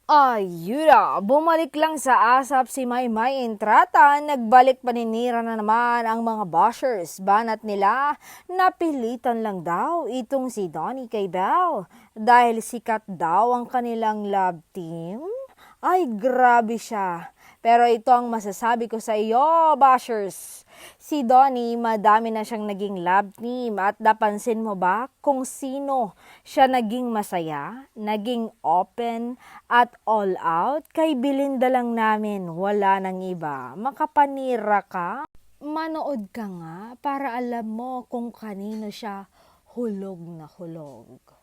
Ayuda, bumalik lang sa ASAP si Maymay Entrata, nagbalik paninira na naman ang mga bashers. Banat nila, napilitan lang daw itong si Donnie kay Belle dahil sikat daw ang kanilang love team. Ay, grabe siya. Pero ito ang masasabi ko sa iyo, bashers. Si Donnie, madami na siyang naging love team at napansin mo ba kung sino siya naging masaya, naging open at all out? Kay Belinda lang namin, wala nang iba. Makapanira ka? Manood ka nga para alam mo kung kanino siya hulog na hulog.